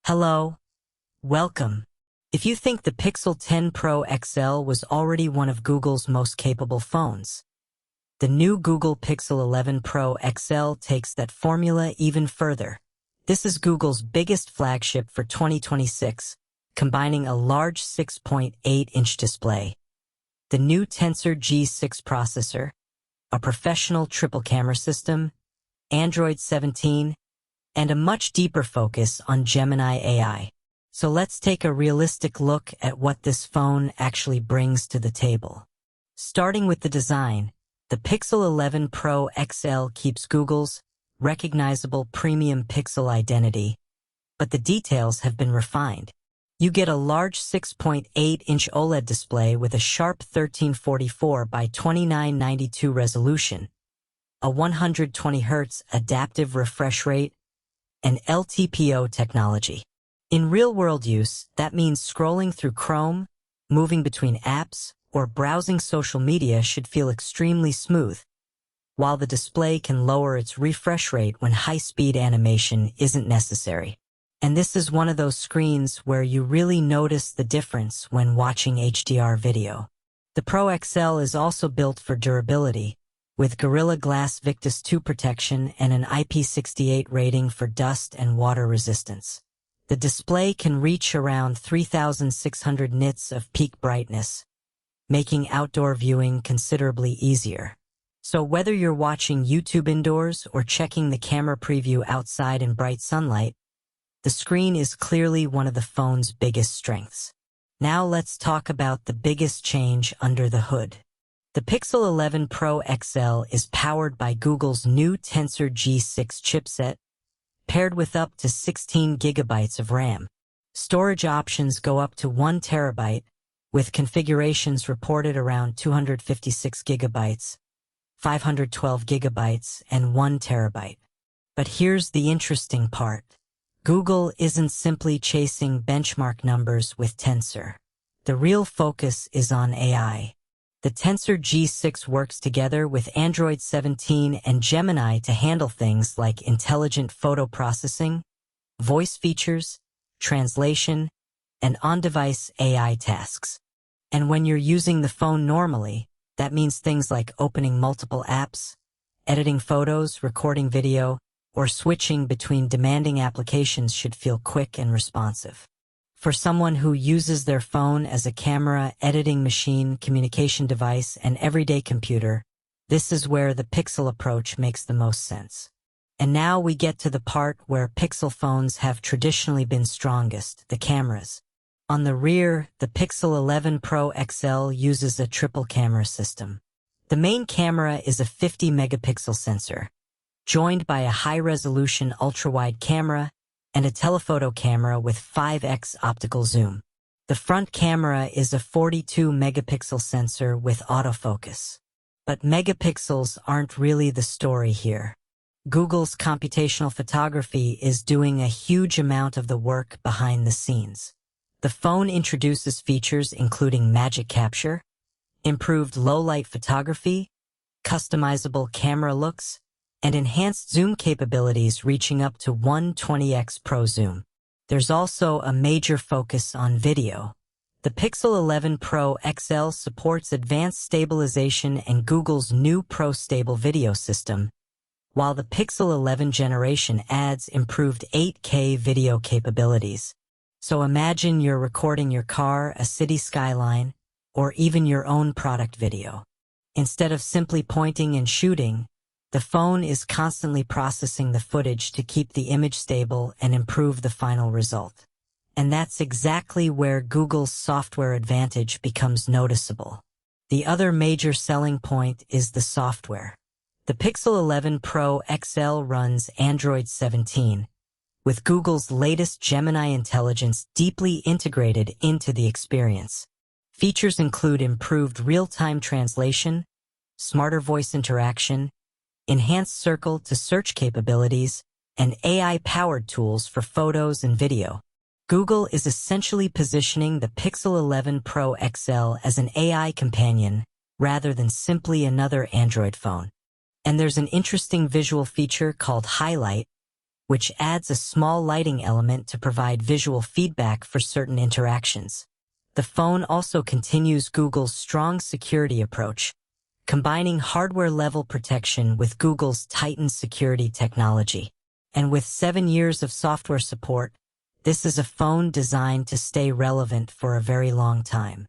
Hello, welcome. If you think the Pixel 10 Pro XL was already one of Google's most capable phones, the new Google Pixel 11 Pro XL takes that formula even further. This is Google's biggest flagship for 2026, combining a large 6.8-inch display, the new Tensor G6 processor, a professional triple-camera system, Android 17, and a much deeper focus on Gemini AI. So let's take a realistic look at what this phone actually brings to the table. Starting with the design, the Pixel 11 Pro XL keeps Google's recognizable premium pixel identity, but the details have been refined. You get a large 6.8-inch OLED display with a sharp 1344 by 2992 resolution, a 120 Hz adaptive refresh rate, and LTPO technology. In real-world use, that means scrolling through Chrome, moving between apps, or browsing social media should feel extremely smooth, while the display can lower its refresh rate when high-speed animation isn't necessary. And this is one of those screens where you really notice the difference when watching HDR video. The Pro XL is also built for durability, with Gorilla Glass Victus 2 protection and an IP68 rating for dust and water resistance. The display can reach around 3,600 nits of peak brightness, making outdoor viewing considerably easier. So whether you're watching YouTube indoors or checking the camera preview outside in bright sunlight, the screen is clearly one of the phone's biggest strengths. Now let's talk about the biggest change under the hood. The Pixel 11 Pro XL is powered by Google's new Tensor G6 chipset, paired with up to 16 gigabytes of RAM. Storage options go up to 1 terabyte, with configurations reported around 256 gigabytes, 512 gigabytes, and 1 terabyte. But here's the interesting part. Google isn't simply chasing benchmark numbers with Tensor. The real focus is on AI. The Tensor G6 works together with Android 17 and Gemini to handle things like intelligent photo processing, voice features, translation, and on-device AI tasks. And when you're using the phone normally, that means things like opening multiple apps, editing photos, recording video, or switching between demanding applications should feel quick and responsive. For someone who uses their phone as a camera, editing machine, communication device, and everyday computer, this is where the Pixel approach makes the most sense. And now we get to the part where Pixel phones have traditionally been strongest, the cameras. On the rear, the Pixel 11 Pro XL uses a triple camera system. The main camera is a 50-megapixel sensor, joined by a high-resolution ultra-wide camera and a telephoto camera with 5x optical zoom. The front camera is a 42-megapixel sensor with autofocus. But megapixels aren't really the story here. Google's computational photography is doing a huge amount of the work behind the scenes. The phone introduces features including magic capture, improved low-light photography, customizable camera looks, and enhanced zoom capabilities reaching up to 120x Pro Zoom. There's also a major focus on video. The Pixel 11 Pro XL supports advanced stabilization and Google's new Pro Stable video system, while the Pixel 11 generation adds improved 8K video capabilities. So imagine you're recording your car, a city skyline, or even your own product video. Instead of simply pointing and shooting, the phone is constantly processing the footage to keep the image stable and improve the final result. And that's exactly where Google's software advantage becomes noticeable. The other major selling point is the software. The Pixel 11 Pro XL runs Android 17, with Google's latest Gemini intelligence deeply integrated into the experience. Features include improved real-time translation, smarter voice interaction, enhanced circle-to-search capabilities, and AI-powered tools for photos and video. Google is essentially positioning the Pixel 11 Pro XL as an AI companion rather than simply another Android phone. And there's an interesting visual feature called Highlight, which adds a small lighting element to provide visual feedback for certain interactions. The phone also continues Google's strong security approach, combining hardware-level protection with Google's tightened security technology. And with 7 years of software support, this is a phone designed to stay relevant for a very long time.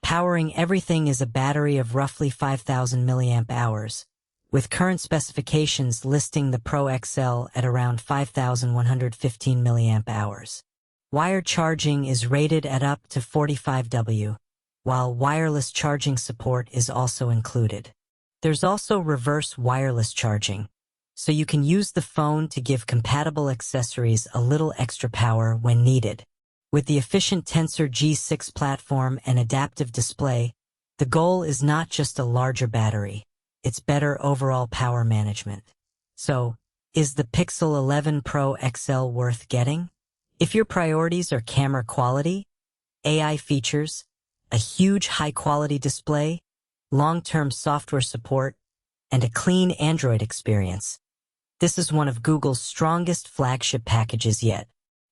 Powering everything is a battery of roughly 5,000 milliamp hours, with current specifications listing the Pro XL at around 5,115 milliamp hours. Wired charging is rated at up to 45 W, while wireless charging support is also included. There's also reverse wireless charging, so you can use the phone to give compatible accessories a little extra power when needed. With the efficient Tensor G6 platform and adaptive display, the goal is not just a larger battery, it's better overall power management. So, is the Pixel 11 Pro XL worth getting? If your priorities are camera quality, AI features, a huge high-quality display, long-term software support, and a clean Android experience, this is one of Google's strongest flagship packages yet.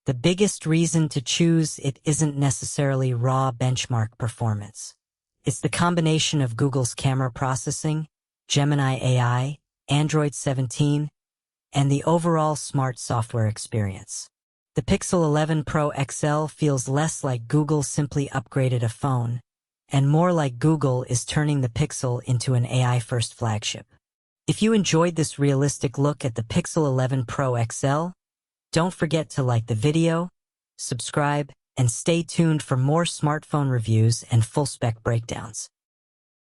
The biggest reason to choose it isn't necessarily raw benchmark performance. It's the combination of Google's camera processing, Gemini AI, Android 17, and the overall smart software experience. The Pixel 11 Pro XL feels less like Google simply upgraded a phone, and more like Google is turning the Pixel into an AI-first flagship. If you enjoyed this realistic look at the Pixel 11 Pro XL, don't forget to like the video, subscribe, and stay tuned for more smartphone reviews and full-spec breakdowns.